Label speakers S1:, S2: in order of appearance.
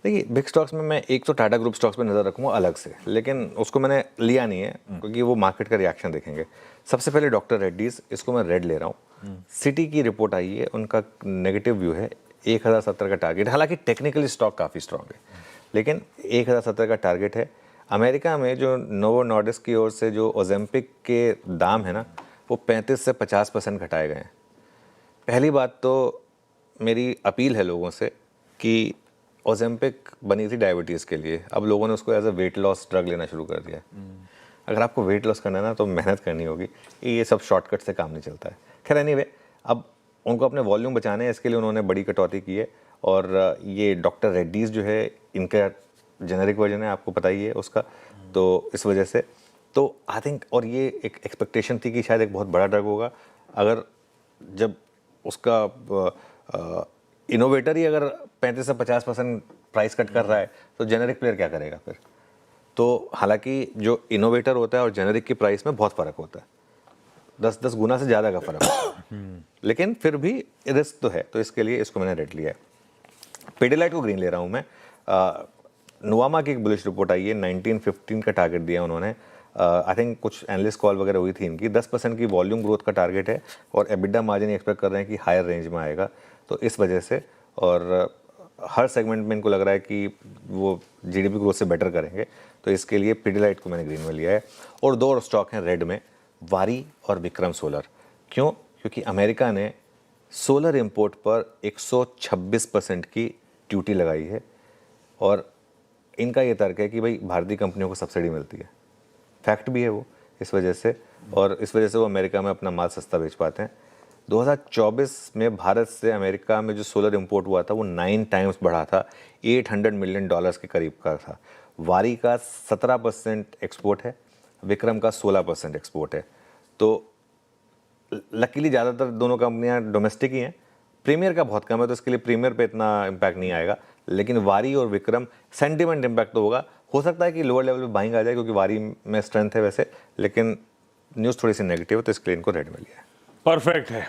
S1: देखिए big stocks में मैं एक तो टाटा ग्रुप स्टॉक्स पे नज़र रखूंगा अलग से, लेकिन उसको मैंने लिया नहीं है क्योंकि वो मार्केट का रिएक्शन देखेंगे। सबसे पहले डॉक्टर रेड्डीज, इसको मैं रेड ले रहा हूँ। सिटी की रिपोर्ट आई है, उनका नेगेटिव व्यू है, 1070 का टारगेट। हालांकि टेक्निकली स्टॉक काफ़ी स्ट्रांग है, लेकिन 1070 का टारगेट है। अमेरिका में जो नोवो नॉर्डिस्क की ओर से जो ओजेम्पिक के दाम है ना, वो 35 से 50% घटाए गए हैं। पहली बात तो मेरी अपील है लोगों से कि ओजेम्पिक बनी थी डायबिटीज़ के लिए, अब लोगों ने उसको as a weight loss drug लेना शुरू कर दिया है। अगर आपको वेट लॉस करना है ना तो मेहनत करनी होगी, ये सब शॉर्टकट से काम नहीं चलता है। खैर एनीवे, अब उनको अपने वॉल्यूम बचाने हैं, इसके लिए उन्होंने बड़ी कटौती की है। और ये डॉक्टर रेड्डीज़ जो है, इनका जेनेरिक वर्जन है, आपको पता ही है उसका, तो इस वजह से तो आई थिंक, और ये एक एक्सपेक्टेशन थी कि शायद एक बहुत बड़ा ड्रग होगा। अगर जब उसका इनोवेटर ही अगर 35 से 50% प्राइस कट कर रहा है तो जेनेरिक प्लेयर क्या करेगा फिर? तो हालांकि जो इनोवेटर होता है और जेनेरिक की प्राइस में बहुत फ़र्क होता है, 10-10 गुना से ज़्यादा का फ़र्क होता है। लेकिन फिर भी रिस्क तो है, तो इसके लिए इसको मैंने रेड लिया है। पिडिलाइट को ग्रीन ले रहा हूँ मैं। नुवामा की एक बुलिश रिपोर्ट आई है, 1915 का टारगेट दिया उन्होंने। आई थिंक कुछ एनालिस्ट कॉल वगैरह हुई थी इनकी। 10% की वॉल्यूम ग्रोथ का टारगेट है और एबिडा मार्जिन एक्सपेक्ट कर रहे हैं कि हायर रेंज में आएगा, तो इस वजह से। और हर सेगमेंट में इनको लग रहा है कि वो जीडीपी ग्रोथ से बेटर करेंगे, तो इसके लिए पिडिलाइट को मैंने ग्रीन में लिया है। और दो और स्टॉक हैं रेड में, वारी और विक्रम सोलर। क्यों? क्योंकि अमेरिका ने सोलर इंपोर्ट पर 126% की ड्यूटी लगाई है और इनका ये तर्क है कि भाई भारतीय कंपनियों को सब्सिडी मिलती है। फैक्ट भी है वो, इस वजह से, और इस वजह से वो अमेरिका में अपना माल सस्ता बेच पाते हैं। 2024 में भारत से अमेरिका में जो सोलर इंपोर्ट हुआ था वो 9 टाइम्स बढ़ा था, $800 मिलियन के करीब का था। वारी का 17% एक्सपोर्ट है, विक्रम का 16% एक्सपोर्ट है। तो लकीली ज़्यादातर दोनों कंपनियां डोमेस्टिक ही हैं। प्रीमियर का बहुत कम है, तो इसके लिए प्रीमियर पे इतना इम्पैक्ट नहीं आएगा, लेकिन वारी और विक्रम सेंटिमेंट इम्पैक्ट तो होगा। हो सकता है कि लोअर लेवल पे बाइंग आ जाए क्योंकि वारी में स्ट्रेंथ है वैसे, लेकिन न्यूज़ थोड़ी सी नेगेटिव है, तो इसके लिए इनको रेड में लिया है।
S2: परफेक्ट है।